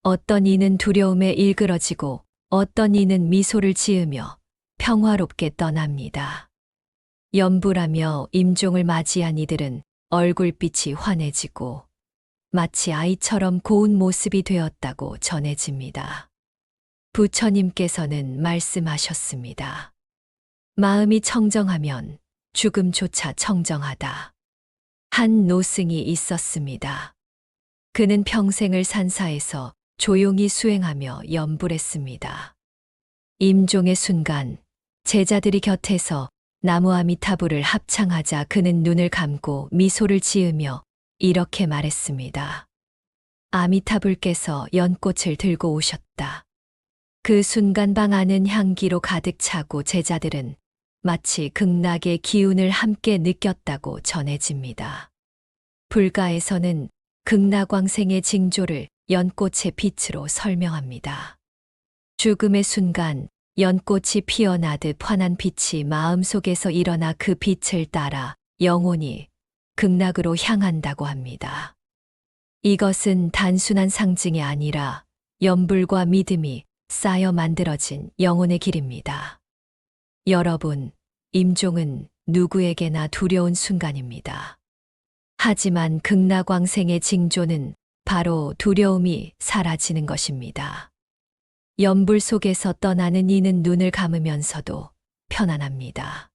어떤 이는 두려움에 일그러지고 어떤 이는 미소를 지으며 평화롭게 떠납니다. 염불하며 임종을 맞이한 이들은 얼굴빛이 환해지고 마치 아이처럼 고운 모습이 되었다고 전해집니다. 부처님께서는 말씀하셨습니다. 마음이 청정하면 죽음조차 청정하다. 한 노승이 있었습니다. 그는 평생을 산사에서 조용히 수행하며 염불했습니다. 임종의 순간 제자들이 곁에서 나무 아미타불을 합창하자 그는 눈을 감고 미소를 지으며 이렇게 말했습니다. 아미타불께서 연꽃을 들고 오셨다. 그 순간 방 안은 향기로 가득 차고 제자들은 마치 극락의 기운을 함께 느꼈다고 전해집니다. 불가에서는 극락왕생의 징조를 연꽃의 빛으로 설명합니다. 죽음의 순간 연꽃이 피어나듯 환한 빛이 마음속에서 일어나 그 빛을 따라 영혼이 극락으로 향한다고 합니다. 이것은 단순한 상징이 아니라 염불과 믿음이 쌓여 만들어진 영혼의 길입니다. 여러분, 임종은 누구에게나 두려운 순간입니다. 하지만 극락왕생의 징조는 바로 두려움이 사라지는 것입니다. 염불 속에서 떠나는 이는 눈을 감으면서도 편안합니다.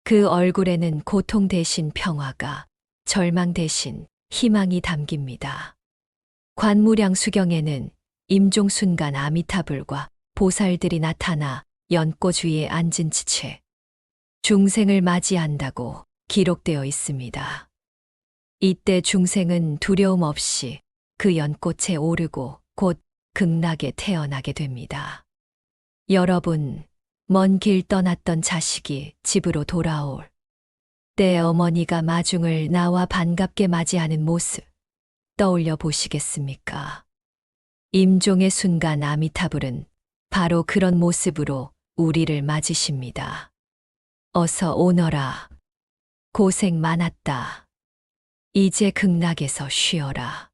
그 얼굴에는 고통 대신 평화가, 절망 대신 희망이 담깁니다. 관무량수경에는 임종 순간 아미타불과 보살들이 나타나 연꽃 위에 앉은 채 중생을 맞이한다고 기록되어 있습니다. 이때 중생은 두려움 없이 그 연꽃에 오르고 곧 극락에 태어나게 됩니다. 여러분, 먼 길 떠났던 자식이 집으로 돌아올 때 어머니가 마중을 나와 반갑게 맞이하는 모습 떠올려 보시겠습니까? 임종의 순간 아미타불은 바로 그런 모습으로 우리를 맞으십니다. 어서 오너라. 고생 많았다. 이제 극락에서 쉬어라.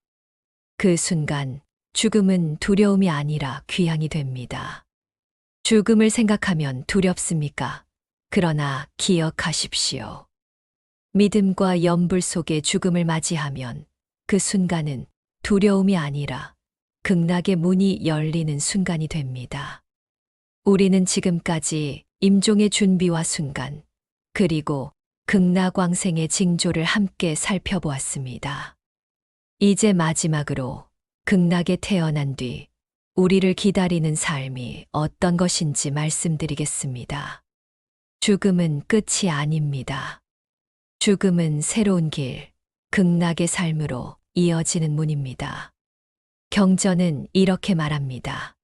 그 순간 죽음은 두려움이 아니라 귀향이 됩니다. 죽음을 생각하면 두렵습니까? 그러나 기억하십시오. 믿음과 염불 속에 죽음을 맞이하면 그 순간은 두려움이 아니라 극락의 문이 열리는 순간이 됩니다. 우리는 지금까지 임종의 준비와 순간, 그리고 극락왕생의 징조를 함께 살펴보았습니다. 이제 마지막으로 극락에 태어난 뒤 우리를 기다리는 삶이 어떤 것인지 말씀드리겠습니다. 죽음은 끝이 아닙니다. 죽음은 새로운 길, 극락의 삶으로 이어지는 문입니다. 경전은 이렇게 말합니다.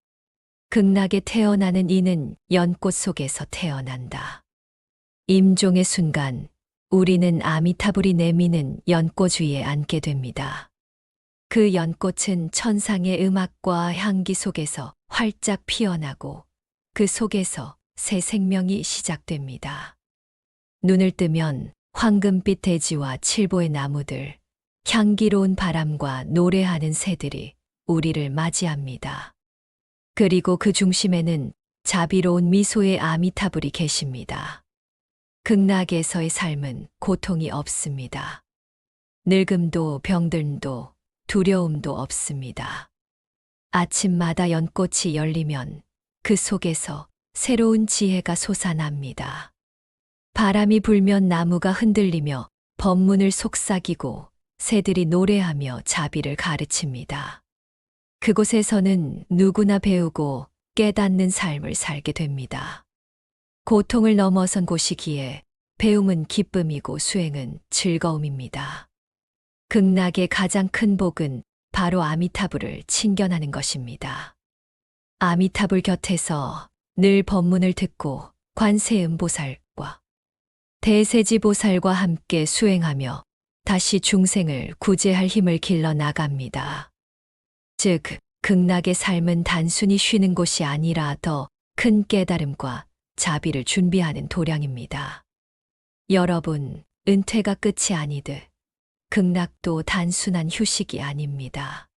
극락에 태어나는 이는 연꽃 속에서 태어난다. 임종의 순간 우리는 아미타불이 내미는 연꽃 위에 앉게 됩니다. 그 연꽃은 천상의 음악과 향기 속에서 활짝 피어나고 그 속에서 새 생명이 시작됩니다. 눈을 뜨면 황금빛 대지와 칠보의 나무들, 향기로운 바람과 노래하는 새들이 우리를 맞이합니다. 그리고 그 중심에는 자비로운 미소의 아미타불이 계십니다. 극락에서의 삶은 고통이 없습니다. 늙음도 병듦도 두려움도 없습니다. 아침마다 연꽃이 열리면 그 속에서 새로운 지혜가 솟아납니다. 바람이 불면 나무가 흔들리며 법문을 속삭이고 새들이 노래하며 자비를 가르칩니다. 그곳에서는 누구나 배우고 깨닫는 삶을 살게 됩니다. 고통을 넘어선 곳이기에 배움은 기쁨이고 수행은 즐거움입니다. 극락의 가장 큰 복은 바로 아미타불을 친견하는 것입니다. 아미타불 곁에서 늘 법문을 듣고 관세음보살과 대세지보살과 함께 수행하며 다시 중생을 구제할 힘을 길러 나갑니다. 즉, 극락의 삶은 단순히 쉬는 곳이 아니라 더 큰 깨달음과 자비를 준비하는 도량입니다. 여러분, 은퇴가 끝이 아니듯 극락도 단순한 휴식이 아닙니다.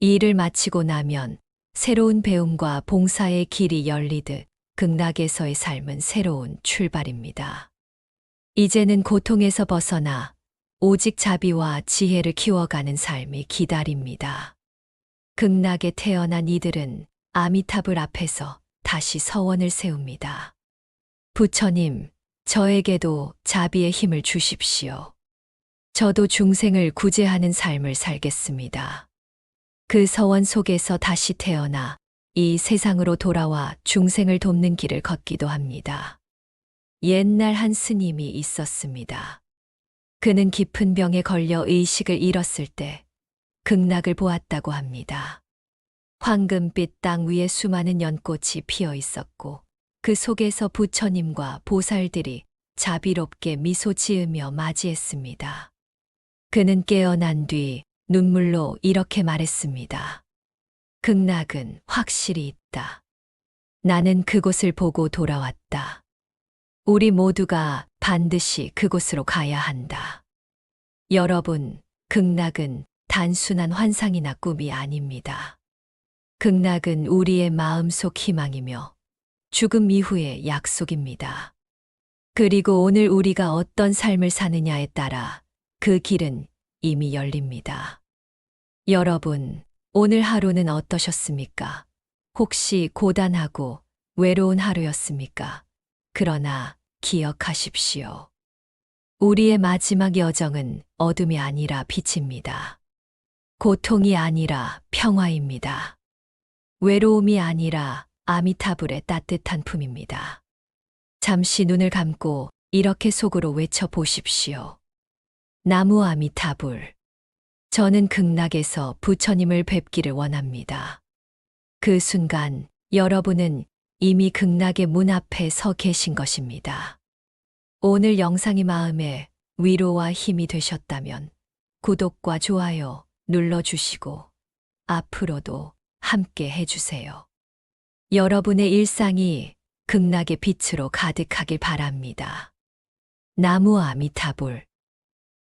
이 일을 마치고 나면 새로운 배움과 봉사의 길이 열리듯 극락에서의 삶은 새로운 출발입니다. 이제는 고통에서 벗어나 오직 자비와 지혜를 키워가는 삶이 기다립니다. 극락에 태어난 이들은 아미타불 앞에서 다시 서원을 세웁니다. 부처님, 저에게도 자비의 힘을 주십시오. 저도 중생을 구제하는 삶을 살겠습니다. 그 서원 속에서 다시 태어나 이 세상으로 돌아와 중생을 돕는 길을 걷기도 합니다. 옛날 한 스님이 있었습니다. 그는 깊은 병에 걸려 의식을 잃었을 때 극락을 보았다고 합니다. 황금빛 땅 위에 수많은 연꽃이 피어 있었고 그 속에서 부처님과 보살들이 자비롭게 미소 지으며 맞이했습니다. 그는 깨어난 뒤 눈물로 이렇게 말했습니다. 극락은 확실히 있다. 나는 그곳을 보고 돌아왔다. 우리 모두가 반드시 그곳으로 가야 한다. 여러분, 극락은 단순한 환상이나 꿈이 아닙니다. 극락은 우리의 마음속 희망이며 죽음 이후의 약속입니다. 그리고 오늘 우리가 어떤 삶을 사느냐에 따라 그 길은 이미 열립니다. 여러분, 오늘 하루는 어떠셨습니까? 혹시 고단하고 외로운 하루였습니까? 그러나 기억하십시오. 우리의 마지막 여정은 어둠이 아니라 빛입니다. 고통이 아니라 평화입니다. 외로움이 아니라 아미타불의 따뜻한 품입니다. 잠시 눈을 감고 이렇게 속으로 외쳐보십시오. 나무 아미타불. 저는 극락에서 부처님을 뵙기를 원합니다. 그 순간 여러분은 이미 극락의 문 앞에 서 계신 것입니다. 오늘 영상이 마음에 위로와 힘이 되셨다면 구독과 좋아요 눌러주시고 앞으로도 함께 해주세요. 여러분의 일상이 극락의 빛으로 가득하길 바랍니다. 나무 아미타불.